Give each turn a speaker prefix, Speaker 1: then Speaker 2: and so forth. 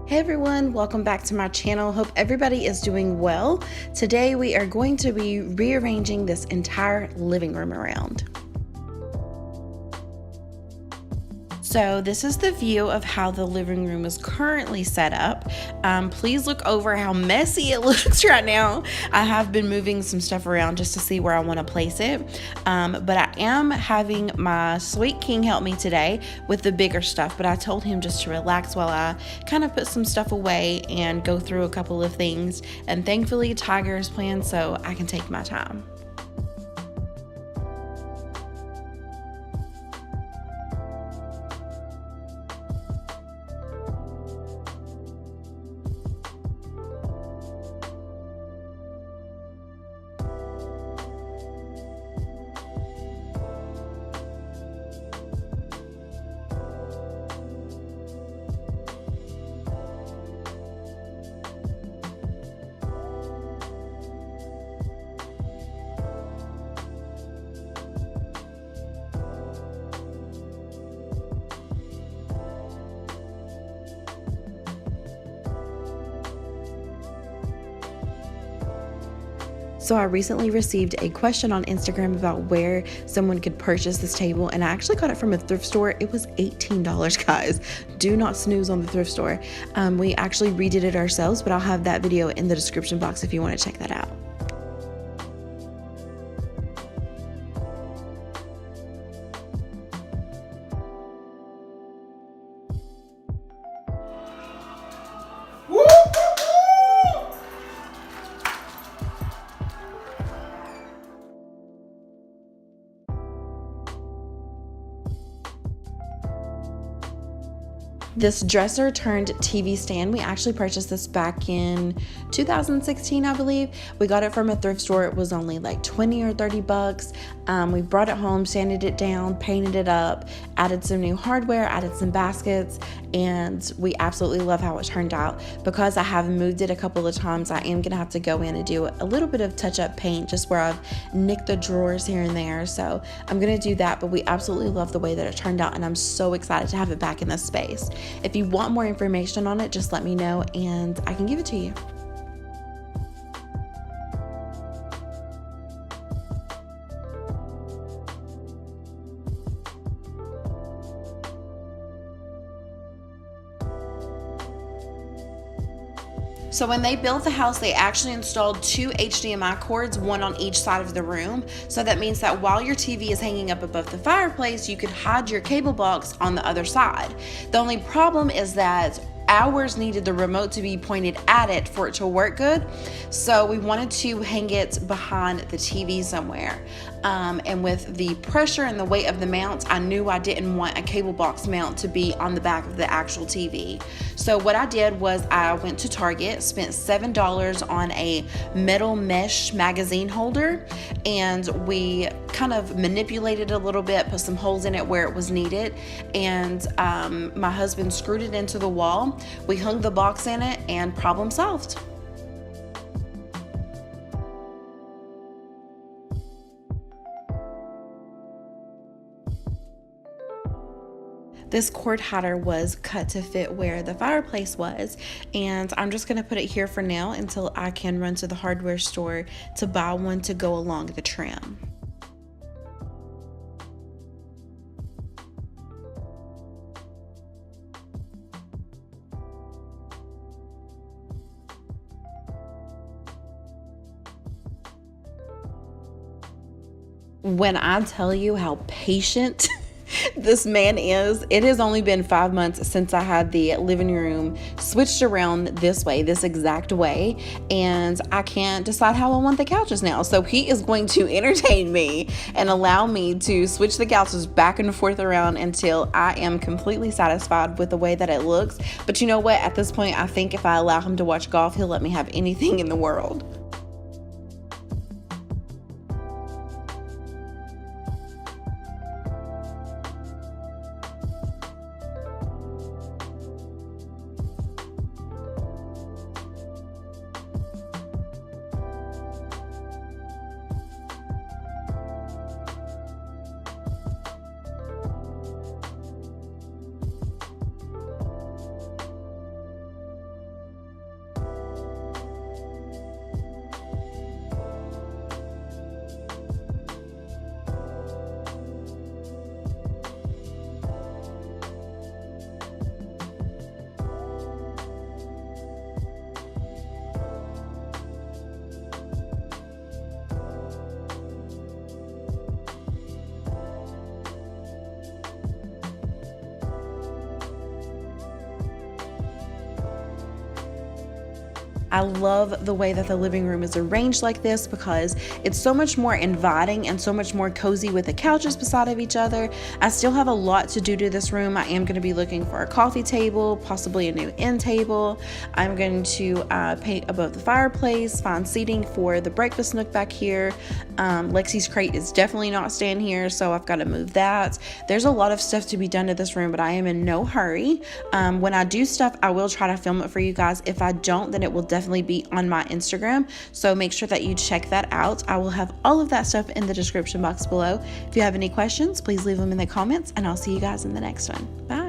Speaker 1: Hey everyone, welcome back to my channel. Hope everybody is doing well. Today we are going to be rearranging this entire living room around. So this is the view of how the living room is currently set up. Please look over how messy it looks right now. I have been moving some stuff around just to see where I want to place it. But I am having my sweet king help me today with the bigger stuff, but I told him just to relax while I kind of put some stuff away and go through a couple of things. And thankfully Tiger is playing, so I can take my time. So I recently received a question on Instagram about where someone could purchase this table, and I actually got it from a thrift store. It was $18, guys. Do not snooze on the thrift store. We actually redid it ourselves, but I'll have that video in the description box if you want to check that out. This dresser turned TV stand, we actually purchased this back in 2016, I believe. We got it from a thrift store. It was only like 20 or 30 bucks. We brought it home, sanded it down, painted it up, added some new hardware, added some baskets, and we absolutely love how it turned out. Because I have moved it a couple of times, I am gonna have to go in and do a little bit of touch-up paint just where I've nicked the drawers here and there. So I'm gonna do that, but we absolutely love the way that it turned out, and I'm so excited to have it back in this space. If you want more information on it, just let me know and I can give it to you. So when they built the house, they actually installed 2 HDMI cords, one on each side of the room. So that means that while your TV is hanging up above the fireplace, you could hide your cable box on the other side. The only problem is that ours needed the remote to be pointed at it for it to work good. So we wanted to hang it behind the TV somewhere. And with the pressure and the weight of the mount, I knew I didn't want a cable box mount to be on the back of the actual TV. So what I did was I went to Target, spent $7 on a metal mesh magazine holder, and we kind of manipulated it a little bit, put some holes in it where it was needed, and my husband screwed it into the wall. We hung the box in it, and problem solved. This cord hider was cut to fit where the fireplace was, and I'm just going to put it here for now until I can run to the hardware store to buy one to go along the trim. When I tell you how patient this man is, it has only been 5 months since I had the living room switched around this way, this exact way, and I can't decide how I want the couches now. So he is going to entertain me and allow me to switch the couches back and forth around until I am completely satisfied with the way that it looks. But you know what? At this point, I think if I allow him to watch golf, he'll let me have anything in the world. I love the way that the living room is arranged like this because it's so much more inviting and so much more cozy with the couches beside of each other. I still have a lot to do to this room. I am going to be looking for a coffee table, possibly a new end table. I'm going to paint above the fireplace, find seating for the breakfast nook back here. Lexi's crate is definitely not staying here, so I've got to move that. There's a lot of stuff to be done to this room, but I am in no hurry. When I do stuff, I will try to film it for you guys. If I don't, then it will definitely be on my Instagram, so make sure that you check that out. I will have all of that stuff in the description box below. If you have any questions, please leave them in the comments, and I'll see you guys in the next one. Bye.